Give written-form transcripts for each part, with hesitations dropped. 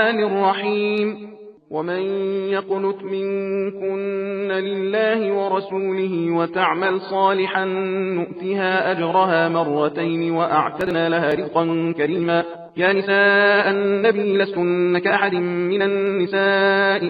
الرحيم. ومن يقنت منكن لله ورسوله وتعمل صالحا نؤتها أجرها مرتين وأعتدنا لها رزقا كريما. يا نساء النبي لستن كأحد من النساء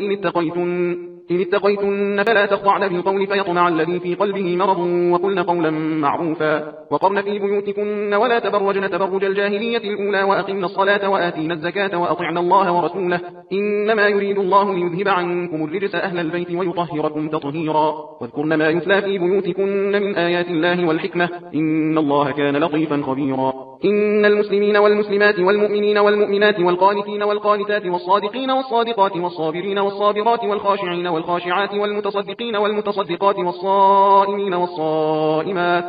إن اتقيتن فلا تخضعن بالقول فيطمع الذي في قلبه مرض وقلن قولا معروفا. وقرن في بيوتكن ولا تبرجن تبرج الجاهلية الأولى وأقمن الصلاة وآتينا الزكاة وأطعن الله ورسوله إنما يريد الله ليذهب عنكم الرجس أهل البيت ويطهركم تطهيرا. واذكرن ما يتلى في بيوتكن من آيات الله والحكمة إن الله كان لطيفا خبيرا. إن المسلمين والمسلمات والمؤمنين والمؤمنات والقانتين والقانتات والصادقين والصادقات والصابرين والصابرات والخاشعين والخاشعات والمتصدقين والمتصدقات والصائمين والصائمات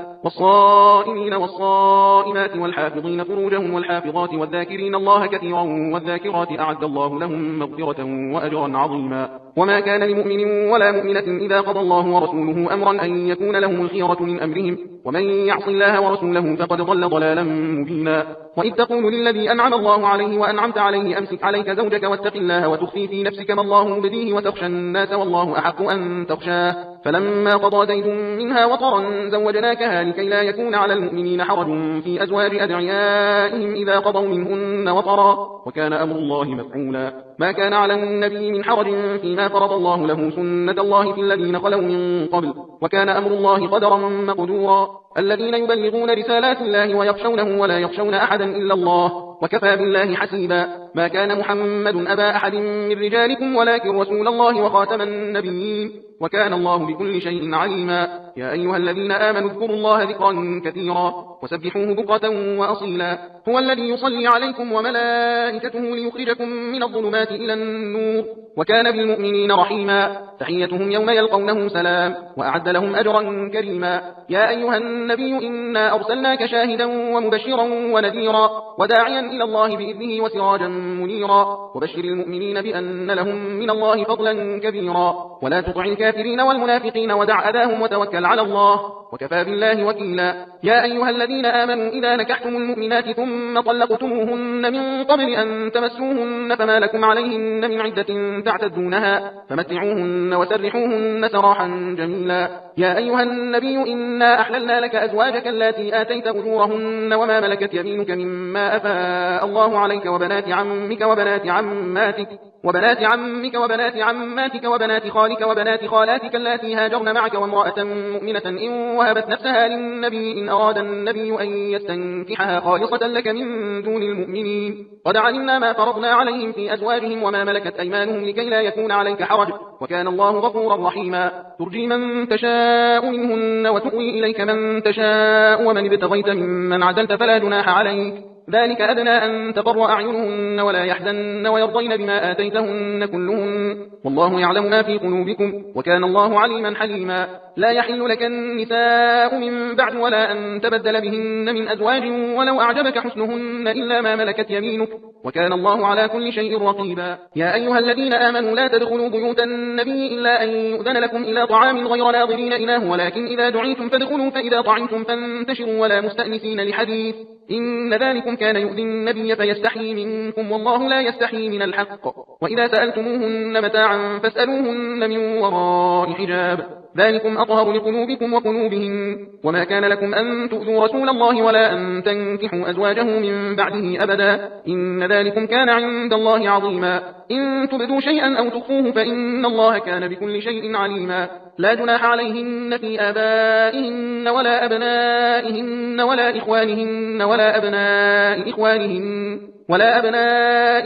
والحافظين فروجهم والحافظات والذاكرين الله كثيرا والذاكرات أعد الله لهم مغفرة وأجرا عظيما. وما كان لمؤمن ولا مؤمنة إذا قضى الله ورسوله أمرا أن يكون لهم الخيرة من أمرهم ومن يعص الله ورسوله فقد ضل ضلالا مبينا. وإذ تقول للذي أنعم الله عليه وأنعمت عليه أمسك عليك زوجك واتق الله وتخفي في نفسك ما الله مبديه وتخشى الناس والله أحق أن تخشاه فلما قضى زيد منها وطرا زوجناكها لكي لا يكون على المؤمنين حرج في أزواج أدعيائهم إذا قضوا منهن وطرا وكان أمر الله مفعولا. ما كان على النبي من حرج فيما فرض الله له سنة الله في الذين خلوا من قبل وكان أمر الله قدرا مقدورا. الذين يبلغون رسالات الله ويخشونه ولا يخشون أحدا إلا الله وكفى بالله حسيبا. ما كان محمد أبا أحد من رجالكم ولكن رسول الله وخاتم النبيين وكان الله بكل شيء عليما. يا أيها الذين آمنوا اذكروا الله ذكرا كثيرا وسبحوه بكرة وأصيلا. هو الذي يصلي عليكم وملائكته ليخرجكم من الظلمات إلى النور وكان بالمؤمنين رحيما. تحيتهم يوم يلقونه سلام وأعد لهم أجرا كريما. يا أيها النبي إنا أرسلناك شاهدا ومبشرا ونذيرا وداعيا إلى الله بإذنه وسراجا منيرا وبشر المؤمنين بأن لهم من الله فضلا كبيرا. ولا تطع الكافرين والمنافقين ودع أذاهم وتوكل على الله وكفى بالله وكيلا. يا أيها الذين آمنوا إذا نكحتم المؤمنات ثم طلقتموهن من قبل أن تمسوهن فما لكم عليهن من عدة تعتدونها فمتعوهن وسرحوهن سراحا جميلا. يا أيها النبي إنا أحللنا لك أزواجك التي آتيت أجورهن وما ملكت يمينك مما أفاء الله عليك وبنات عمك وبنات عماتك وبنات خالك وبنات خالاتك التي هاجرن معك وامرأة مؤمنة إن وهبت نفسها للنبي إن أراد النبي أن يستنكحها خالصة لك من دون المؤمنين. قد علمنا ما فرضنا عليهم في أزواجهم وما ملكت أيمانهم لكي لا يكون عليك حرج وكان الله غفورا رحيما. ترجي من تشاء منهن وتؤوي إليك من تشاء ومن ابتغيت ممن عدلت فلا جناح عليك ذلك أدنى أن تقر أعينهن ولا يحزن ويرضين بما آتيتهن كلهن والله يعلم ما في قلوبكم وكان الله عليما حليما. لا يحل لك النساء من بعد ولا أن تبدل بهن من أزواج ولو أعجبك حسنهن إلا ما ملكت يمينك وكان الله على كل شيء رقيبا. يا أيها الذين آمنوا لا تدخلوا بيوت النبي إلا أن يؤذن لكم إلى طعام غير ناظرين إناه ولكن إذا دعيتم فادخلوا فإذا طعمتم فانتشروا ولا مستأنسين لحديث إن ذلكم كان يؤذي النبي فيستحيي منكم والله لا يستحيي من الحق. وإذا سألتموهن متاعا فاسألوهن من وراء حجاب ذلكم أطهر لقلوبكم وقلوبهم. وما كان لكم أن تؤذوا رسول الله ولا أن تنكحوا أزواجه من بعده أبدا إن ذلكم كان عند الله عظيما. إن تبدوا شيئا أو تخفوه فإن الله كان بكل شيء عليما. لا جناح عليهن في آبائهن ولا أبنائهن ولا إخوانهن ولا أبناء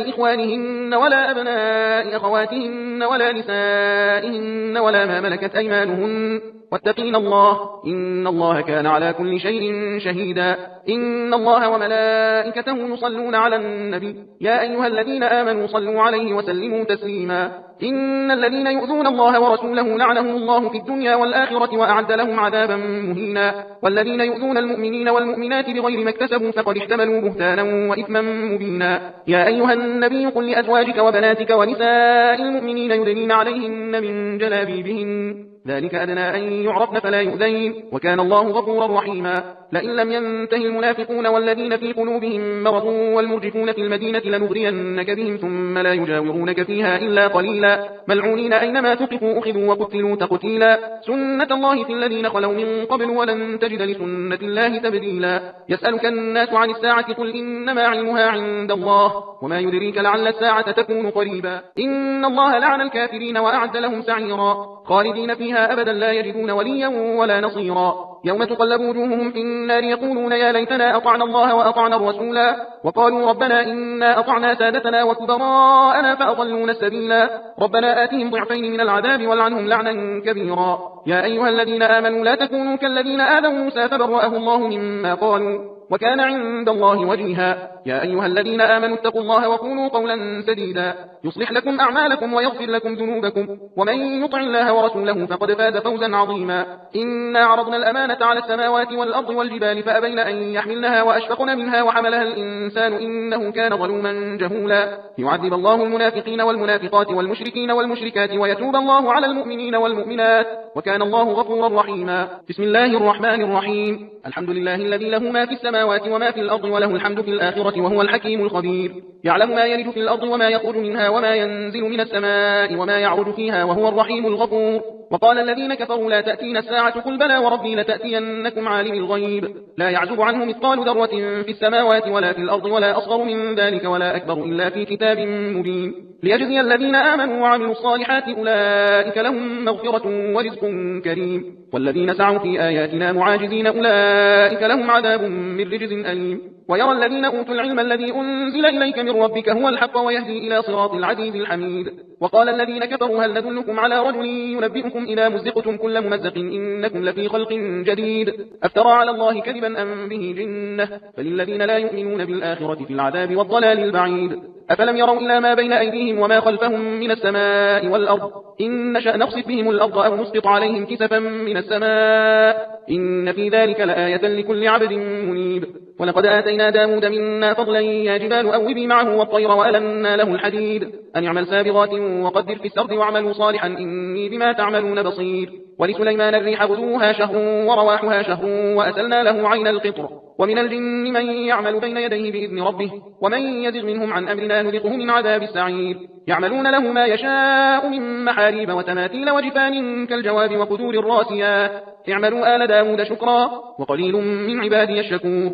إخوانهن ولا أبناء أخواتهن ولا نسائهن ولا ما ملكت أيمانهن واتقين الله إن الله كان على كل شيء شهيدا. إن الله وملائكته يصلون على النبي يا أيها الذين آمنوا صلوا عليه وسلموا تسليما. إن الذين يؤذون الله ورسوله لعنهم الله في الدنيا والآخرة وأعد لهم عذابا مهينا. والذين يؤذون المؤمنين والمؤمنات بغير ما اكتسبوا فقد احتملوا بهتانا وإثما مبينا. يا أيها النبي قل لأزواجك وبناتك ونساء المؤمنين يدنين عليهن من جلابيبهن ذلك أدنى أن يعرفن فلا يؤذين، وكان الله غفورا رحيما. لئن لم ينتهي المنافقون والذين في قلوبهم مرض والمرجفون في المدينة لنغرينك بهم ثم لا يجاورونك فيها إلا قليلا، ملعونين أينما ثقفوا أخذوا وقتلوا تقتيلا، سنة الله في الذين خلوا من قبل ولن تجد لسنة الله تبديلا. يسألك الناس عن الساعة قل إنما علمها عند الله وما يدريك لعل الساعة تكون قريبا. إن الله لعن الكافرين وأعد لهم سعيرا، خالدين فيها أبدا لا يجدون وليا ولا نصيرا. يوم تقلب وجوههم في النار يقولون يا ليتنا أطعنا الله وأطعنا الرسولا، وقالوا ربنا إنا أطعنا سادتنا وكبراءنا فأضلونا السبيلا، ربنا آتهم ضعفين من العذاب والعنهم لعنا كبيرا. يا أيها الذين آمنوا لا تكونوا كالذين آذوا موسى فبرأه الله مما قالوا وكان عند الله وجيها. يا أيها الذين آمنوا اتقوا الله وقولوا قولا سديدا يصلح لكم أعمالكم ويغفر لكم ذنوبكم، ومن يطع الله ورسوله فقد فاز فوزا عظيما. إنا عرضنا الأمانة على السماوات والأرض والجبال فأبين أن يحملنها وأشفقن منها وحملها الإنسان إنه كان ظلوما جهولا. يعذب الله المنافقين والمنافقات والمشركين والمشركات ويتوب الله على المؤمنين والمؤمنات وكان الله غفورا رحيما. بسم الله الرحمن الرحيم. الحمد لله الذي له ما في السماوات وما في الأرض وله الحمد في الآخرة وهو الحكيم الخبير. يعلم ما يلج في الأرض وما يخرج منها وما ينزل من السماء وما يعرج فيها وهو الرحيم الغفور. وقال الذين كفروا لا تأتينا الساعة قل بلى وربي لتأتينكم عالم الغيب لا يعزب عنه مثقال ذرة في السماوات ولا في الأرض ولا أصغر من ذلك ولا أكبر إلا في كتاب مبين ليجزي الذين آمنوا وعملوا الصالحات أولئك لهم مغفرة ورزق كريم. والذين سعوا في آياتنا معاجزين أولئك لهم عذاب من رجز أليم. ويرى الذين أوتوا العلم الذي أنزل إليك من ربك هو الحق ويهدي إلى صراط العزيز الحميد. وقال الذين كفروا هل ندلكم على رجل ينبئكم إذا مزقتم كل ممزق إنكم لفي خلق جديد أفترى على الله كذبا أم به جنة فللذين لا يؤمنون بالآخرة في العذاب والضلال البعيد. أفلم يروا إلى ما بين أيديهم وما خلفهم من السماء والأرض إن نشأ نخسف بهم الأرض أو نسقط عليهم كسفا من السماء إن في ذلك لآية لكل عبد منيب. ولقد آتينا داود منا فضلا يا جبال أوبي معه والطير وألنا له الحديد أن يعمل سابغات وقدر في السرد واعملوا صالحا إني بما تعملون بصير. ولسليمان الريح غدوها شهر ورواحها شهر وأسلنا له عين القطر. ومن الجن من يعمل بين يديه بإذن ربه ومن يزغ منهم عن أمرنا نذقه من عذاب السعير. يعملون له ما يشاء من محاريب وتماثيل وجفان كالجواب وقدور الراسيات اعملوا آل داود شكرا وقليل من عبادي الشكور.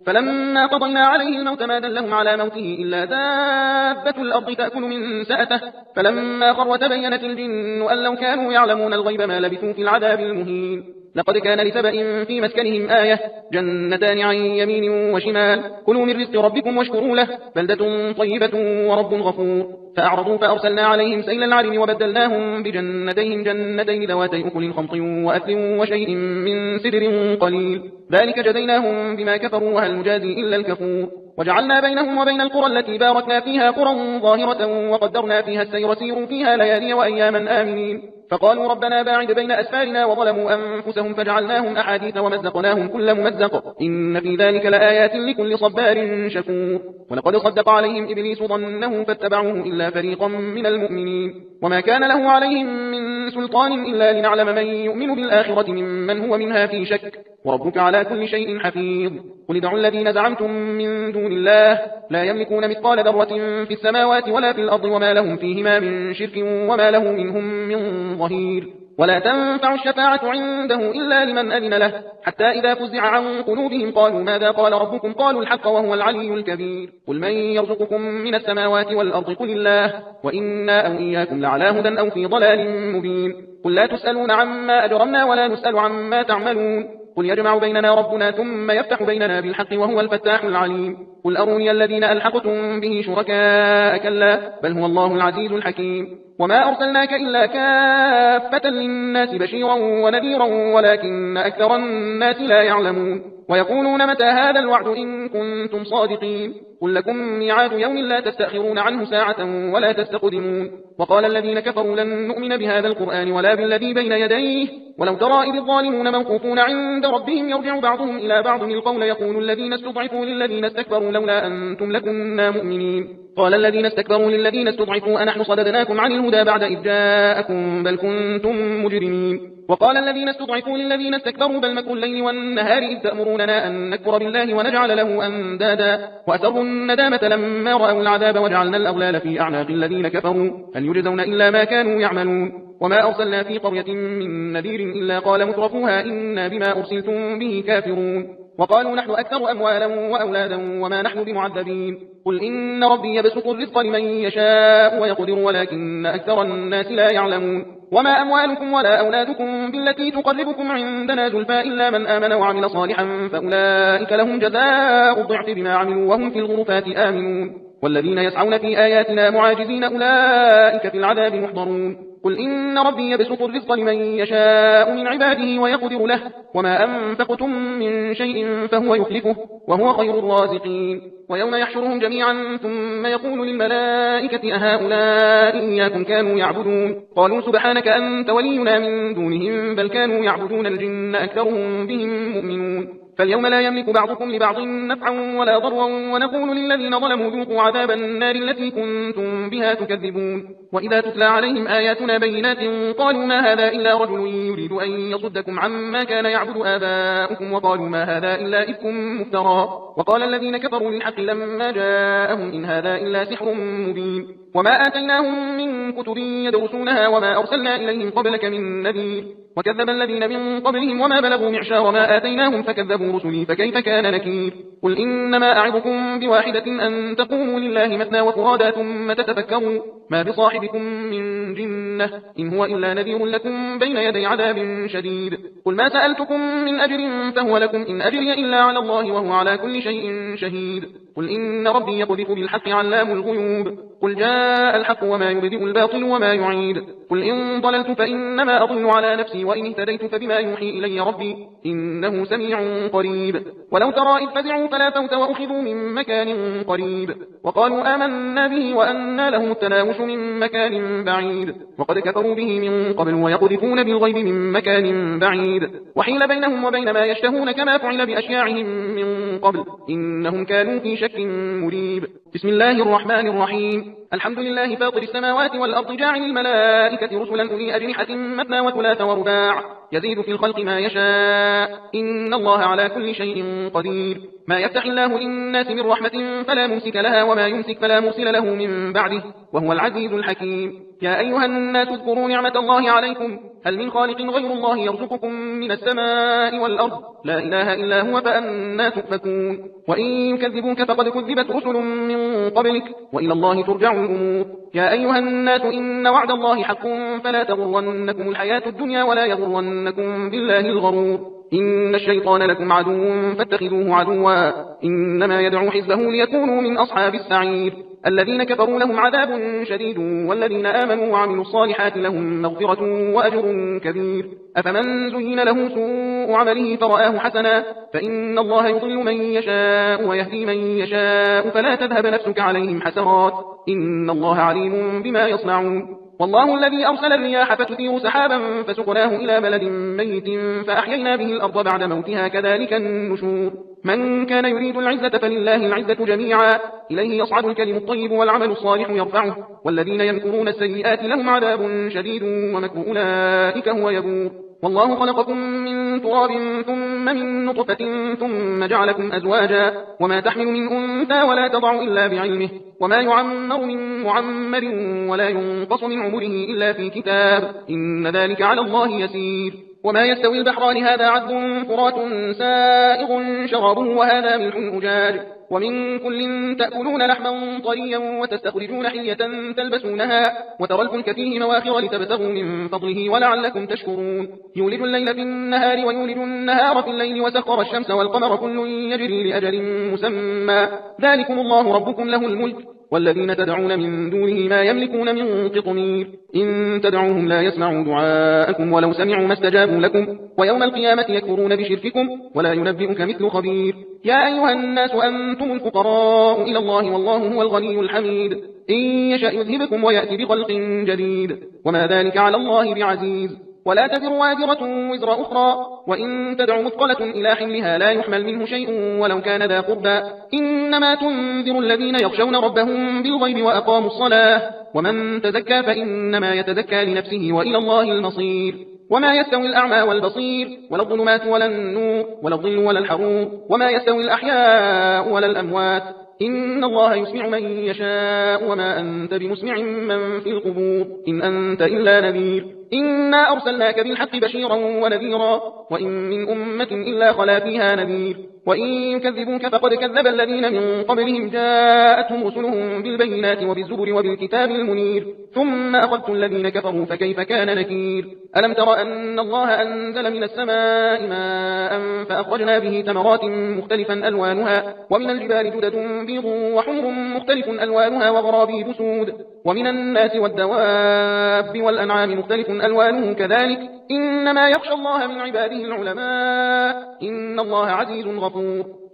فلما قضينا عليه الموت ما دلهم على موته إلا دابة الأرض تأكل من سأته فلما خر تبينت الجن أن لو كانوا يعلمون الغيب ما لبثوا في العذاب المهين. لقد كان لسبأ في مسكنهم آية جنتان عن يمين وشمال كلوا من رزق ربكم واشكروا له بلدة طيبة ورب غفور. فأعرضوا فأرسلنا عليهم سيل العرم وبدلناهم بجنتين جنتين ذواتي أكل خمط وأثل وشيء من سدر قليل ذلك جزيناهم بما كفروا وهل نجازي إلا الكفور. وجعلنا بينهم وبين القرى التي باركنا فيها قرى ظاهرة وقدرنا فيها السير سيروا فيها ليالي وأياما آمنين. فقالوا ربنا باعد بين أسفارنا وظلموا أنفسهم فجعلناهم أحاديث ومزقناهم كل ممزق إن في ذلك لآيات لكل صبار شكور. ولقد صدق عليهم إبليس ظنه فاتبعوه إلا فريقا من المؤمنين وما كان له عليهم من سلطان إلا لنعلم من يؤمن بالآخرة ممن هو منها في شك وربك على كل شيء حفيظ. قل ادعوا الذين زعمتم من دون الله لا يملكون مثقال ذرة في السماوات ولا في الأرض وما لهم فيهما من شرك وما له منهم من ظهير. ولا تنفع الشفاعة عنده إلا لمن أذن له حتى إذا فزع عن قلوبهم قالوا ماذا قال ربكم قالوا الحق وهو العلي الكبير. قل من يرزقكم من السماوات والأرض قل الله وإنا أو إياكم لعلى هدى أو في ضلال مبين. قل لا تسألون عما أجرمنا ولا نسأل عما تعملون قل يجمع بيننا ربنا ثم يفتح بيننا بالحق وهو الفتاح العليم. قل أروني الذين ألحقتم به شركاء كلا بل هو الله العزيز الحكيم. وما أرسلناك إلا كافة للناس بشيرا ونذيرا ولكن أكثر الناس لا يعلمون. ويقولون متى هذا الوعد إن كنتم صادقين قل لكم ميعاد يوم لا تستأخرون عنه ساعة ولا تستقدمون. وقال الذين كفروا لن نؤمن بهذا القرآن ولا بالذي بين يديه ولو ترى إذ الظالمون موقوفون عند ربهم يرجع بعضهم إلى بعض القول يقول الذين استضعفوا للذين استكبروا لولا أنتم لكنا مؤمنين قال الذين استكبروا للذين استضعفوا أنحن صددناكم عن الهدى بعد إذ جاءكم بل كنتم مجرمين وقال الذين استضعفوا للذين استكبروا بل مكر الليل والنهار إذ تأمروننا أن نكفر بالله ونجعل له أندادا وأسروا الندامة لما رأوا العذاب وجعلنا الأغلال في أعناق الذين كفروا هل يجزون إلا ما كانوا يعملون وما أرسلنا في قرية من نذير إلا قال مترفوها إنا بما أرسلتم به كافرون وقالوا نحن أكثر أموالا وأولادا وما نحن بمعذبين قل إن ربي يبسط الرزق لمن يشاء ويقدر ولكن أكثر الناس لا يعلمون وما أموالكم ولا أولادكم بالتي تقربكم عندنا زلفى إلا من آمن وعمل صالحا فأولئك لهم جزاء الضعف بما عملوا وهم في الغرفات آمنون والذين يسعون في آياتنا معاجزين أولئك في العذاب محضرون قل إن ربي يبسط الرزق لمن يشاء من عباده ويقدر له وما أنفقتم من شيء فهو يخلفه وهو خير الرازقين ويوم يحشرهم جميعا ثم يقول للملائكة أهؤلاء إياكم كانوا يعبدون قالوا سبحانك أنت ولينا من دونهم بل كانوا يعبدون الجن أكثرهم بهم مؤمنون فاليوم لا يملك بعضكم لبعض نفعا ولا ضرا ونقول للذين ظلموا ذوقوا عذاب النار التي كنتم بها تكذبون وإذا تتلى عليهم آياتنا بينات قالوا ما هذا إلا رجل يريد أن يصدكم عما كان يعبد آباؤكم وقالوا ما هذا إلا إفك مفترى وقال الذين كفروا للحق لما جاءهم إن هذا إلا سحر مبين وما آتيناهم من كتب يدرسونها وما أرسلنا إليهم قبلك من نذير وكذب الذين من قبلهم وما بلغوا معشار ما آتيناهم فكذبوا رسلي فكيف كان نكير قل إنما أعظكم بواحدة أن تقوموا لله مثنى وفرادا ثم تتفكروا ما بصاحبكم من جنة إن هو إلا نذير لكم بين يدي عذاب شديد قل ما سألتكم من أجر فهو لكم إن أجري إلا على الله وهو على كل شيء شهيد قل إن ربي يقذف بالحق علام الغيوب قل جاء الحق وما يبدئ الباطل وما يعيد قل إن ضللت فإنما أضل على نفسي وإن اهتديت فبما يوحي إلي ربي إنه سميع قريب ولو ترى إذ فزعوا فلا فوت وأخذوا من مكان قريب وقالوا آمنا به وأنى لهم التناوش من مكان بعيد وقد كفروا به من قبل ويقذفون بالغيب من مكان بعيد وحيل بينهم وبين ما يشتهون كما فعل بأشياعهم من قبل إنهم كانوا في شك مريب بسم الله الرحمن الرحيم الحمد لله فاطر السماوات والأرض جاعل الملائكة رسلا أولي أجنحة مثنى وثلاث ورباع يزيد في الخلق ما يشاء إن الله على كل شيء قدير ما يفتح الله للناس من رحمة فلا ممسك لها وما يمسك فلا مرسل له من بعده وهو العزيز الحكيم يا أيها الناس اذكروا نعمة الله عليكم هل من خالق غير الله يرزقكم من السماء والأرض لا إله إلا هو فأنى تؤفكون وإن يكذبوك فقد كذبت رسل من قبلك وإلى الله ترجع الأمور يا أيها الناس إن وعد الله حق فلا تغرنكم الحياة الدنيا ولا يغرنكم بالله الغرور إن الشيطان لكم عدو فاتخذوه عدوا إنما يدعو حزبه ليكونوا من أصحاب السعير الذين كفروا لهم عذاب شديد والذين آمنوا وعملوا الصالحات لهم مغفرة وأجر كبير أفمن زين له سوء عمله فرآه حسنا فإن الله يضل من يشاء ويهدي من يشاء فلا تذهب نفسك عليهم حسرات إن الله عليم بما يصنعون والله الذي أرسل الرياح فتثير سحابا فسقناه إلى بلد ميت فأحيينا به الأرض بعد موتها كذلك النشور من كان يريد العزة فلله العزة جميعا إليه يصعد الكلم الطيب والعمل الصالح يرفعه والذين يمكرون السيئات لهم عذاب شديد ومكر أولئك هو يبور والله خلقكم من تراب ثم من نطفة ثم جعلكم أزواجا وما تحمل من أنثى ولا تضع إلا بعلمه وما يعمر من معمر ولا ينقص من عمره إلا في كتاب إن ذلك على الله يسير وما يستوي البحران هذا عذب فرات سائغ شرابه وهذا ملح أجاج ومن كل تأكلون لحما طريا وتستخرجون حلية تلبسونها وترى الفلك فيه مواخر لتبتغوا من فضله ولعلكم تشكرون يولد الليل في النهار ويولد النهار في الليل وسخر الشمس والقمر كل يجري لأجل مسمى ذلكم الله ربكم له الملك والذين تدعون من دونه ما يملكون من قطمير إن تدعوهم لا يسمعوا دعاءكم ولو سمعوا ما استجابوا لكم ويوم القيامة يكفرون بشرككم ولا ينبئك مثل خبير يا أيها الناس أنتم الفقراء إلى الله والله هو الغني الحميد إن يشأ يذهبكم ويأتي بخلق جديد وما ذلك على الله بعزيز ولا تزر وازرة وزر أخرى، وإن تدع مثقلة إلى حملها لا يحمل منه شيء ولو كان ذا قربى. إنما تنذر الذين يخشون ربهم بالغيب وأقاموا الصلاة، ومن تزكى فإنما يتزكى لنفسه وإلى الله المصير. وما يستوي الأعمى والبصير، ولا الظلمات ولا النور، ولا الظل ولا الحرور، وما يستوي الأحياء ولا الأموات. إن الله يسمع من يشاء وما أنت بمسمع من في القبور، إن أنت إلا نذير. إنا أرسلناك بالحق بشيرا ونذيرا، وإن من أمة إلا خلا فيها نذير. وإن يكذبوك فقد كذب الذين من قبلهم جاءتهم رسلهم بالبينات وبالزبر وبالكتاب المنير، ثم أخذت الذين كفروا فكيف كان نكير. ألم تر أن الله أنزل من السماء ماء فأخرجنا به ثمرات مختلفا ألوانها، ومن الجبال جدد بيض وحمر مختلف ألوانها وغرابيب سود، ومن الناس والدواب والأنعام مختلف ألوانه كذلك، إنما يخشى الله من عباده العلماء، إن الله عزيز غفور.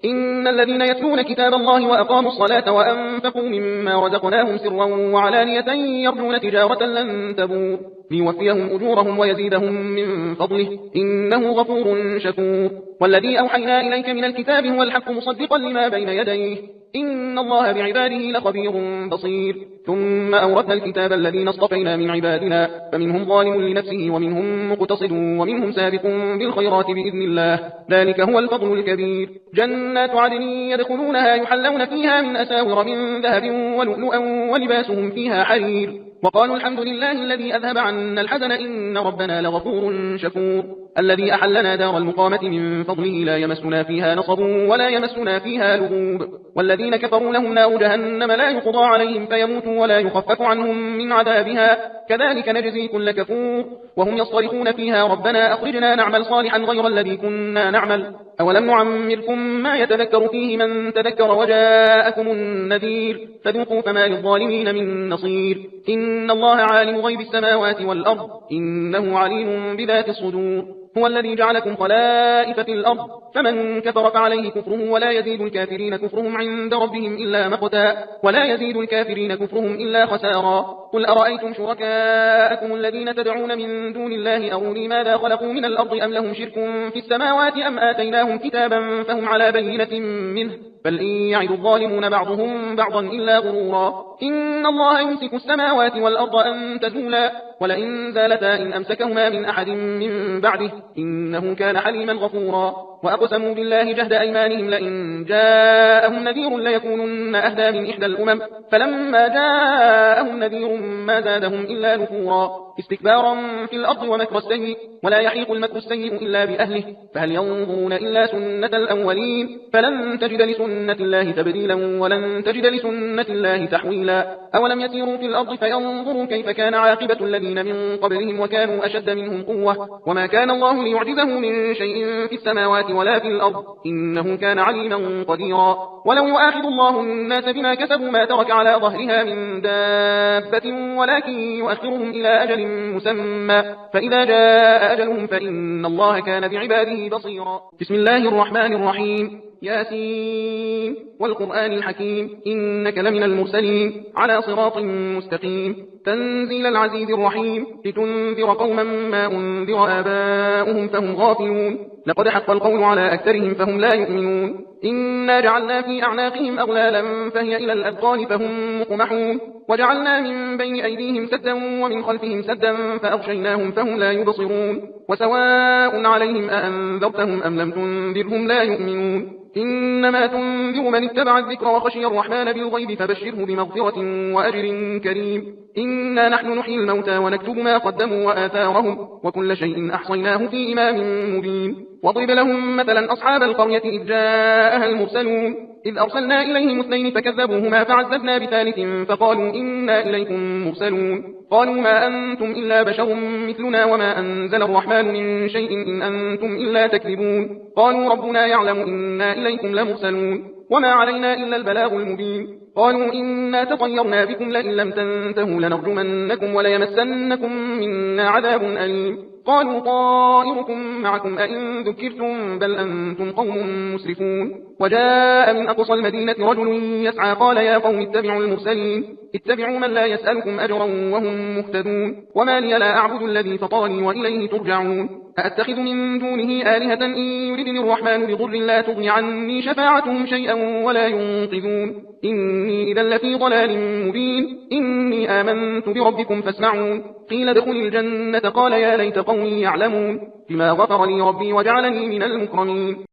إن الذين يتلون كتاب الله وأقاموا الصلاة وأنفقوا مما رزقناهم سرا وعلانية يرجون تجارة لن تبور ليوفيهم أجورهم ويزيدهم من فضله، إنه غفور شكور. والذي أوحينا إليك من الكتاب هو الحق مصدقا لما بين يديه، إن الله بعباده لخبير بصير. ثم أورثنا الكتاب الذين اصطفينا من عبادنا، فمنهم ظالم لنفسه ومنهم مقتصد ومنهم سابق بالخيرات بإذن الله، ذلك هو الفضل الكبير. جنات عدن يدخلونها يحلون فيها من أساور من ذهب ولؤلؤا ولباسهم فيها حرير، وقالوا الحمد لله الذي أذهب عنا الحزن إن ربنا لغفور شكور. الذي أحلنا دار المقامة من فضله لا يمسنا فيها نصب ولا يمسنا فيها لغوب. والذين كفروا لهم نار جهنم لا يقضى عليهم فيموتوا ولا يخفف عنهم من عذابها، كذلك نجزي كل كفور. وهم يصطرخون فيها ربنا أخرجنا نعمل صالحا غير الذي كنا نعمل، أولم نعمركم ما يتذكر فيه من تذكر وجاءكم النذير، فذوقوا فما للظالمين من نصير. إن الله عالم غيب السماوات والأرض، إنه عليم بذات الصدور. هو الذي جعلكم خلائف في الأرض، فمن كفر فعليه كفره ولا يزيد الكافرين كفرهم عند ربهم إلا مقتا، ولا يزيد الكافرين كفرهم إلا خسارا. قل أرأيتم شركاءكم الذين تدعون من دون الله أروني ماذا خلقوا من الأرض أم لهم شرك في السماوات أم آتيناهم كتابا فهم على بينة منه، بل إن يعد الظالمون بعضهم بعضا إلا غرورا. إن الله يمسك السماوات والأرض أن تزولا، ولئن زالتا إن أمسكهما من أحد من بعده، إنه كان حليما غفورا. وأقسموا بالله جهد أيمانهم لئن جاءهم نذير ليكونن أهدى من إحدى الأمم، فلما جاءهم نذير ما زادهم إلا نفورا، استكبارا في الأرض ومكر السيء، ولا يحيق المكر السيء إلا بأهله، فهل ينظرون إلا سنة الأولين، فلن تجد لسنة الله تبديلا ولن تجد لسنة الله تحويلا. أولم يسيروا في الأرض فينظروا كيف كان عاقبة الذين من قبلهم وكانوا أشد منهم قوة، وما كان الله ليعجزه من شيء في السماوات ولا في الأرض، إنه كان عليما قديرا. ولو يؤاخذ الله الناس بما كسبوا ما ترك على ظهرها من دابة، ولكن يؤخرهم إلى أجل مسمى، فإذا جاء أجلهم فإن الله كان بعباده بصيرا. بسم الله الرحمن الرحيم. ياسين والقرآن الحكيم، إنك لمن المرسلين على صراط مستقيم، تنزيل العزيز الرحيم، لتنذر قوما ما أنذر آباؤهم فهم غافلون، لقد حق القول على أكثرهم فهم لا يؤمنون. إنا جعلنا في أعناقهم أغلالا فهي إلى الأذقان فهم مقمحون، وجعلنا من بين أيديهم سدا ومن خلفهم سدا فأغشيناهم فهم لا يبصرون، وسواء عليهم أأنذرتهم أم لم تنذرهم لا يؤمنون. إنما تنذر من اتبع الذكر وخشي الرحمن بالغيب فبشره بمغفرة وأجر كريم. إنا نحن نحيي الموتى ونكتب ما قدموا وآثارهم، وكل شيء أحصيناه في إمام مبين. واضرب لهم مثلا أصحاب القرية إذ جاءها المرسلون، إذ أرسلنا إليهم اثنين فكذبوهما فعززنا بثالث فقالوا إنا إليكم مرسلون. قالوا ما أنتم إلا بشر مثلنا وما أنزل الرحمن من شيء إن أنتم إلا تكذبون. قالوا ربنا يعلم إنا إليكم لمرسلون وما علينا إلا البلاغ المبين. قالوا إنا تطيرنا بكم لئن لم تنتهوا لنرجمنكم وليمسنكم منا عذاب أليم. قالوا طائركم معكم أئن ذكرتم بل أنتم قوم مسرفون. وجاء من أقصى المدينة رجل يسعى قال يا قوم اتبعوا المرسلين اتبعوا من لا يسألكم أجرا وهم مهتدون. وما لي لا أعبد الذي فطرني وإليه ترجعون. أأتخذ من دونه آلهة إن يردني الرحمن بضر لا تغني عني شفاعتهم شيئا ولا ينقذون. إني إذا لفي ضلال مبين. إني آمنت بربكم فاسمعون. قيل ادخل الجنة قال يا ليت قومي يعلمون بما غفر لي ربي وجعلني من المكرمين.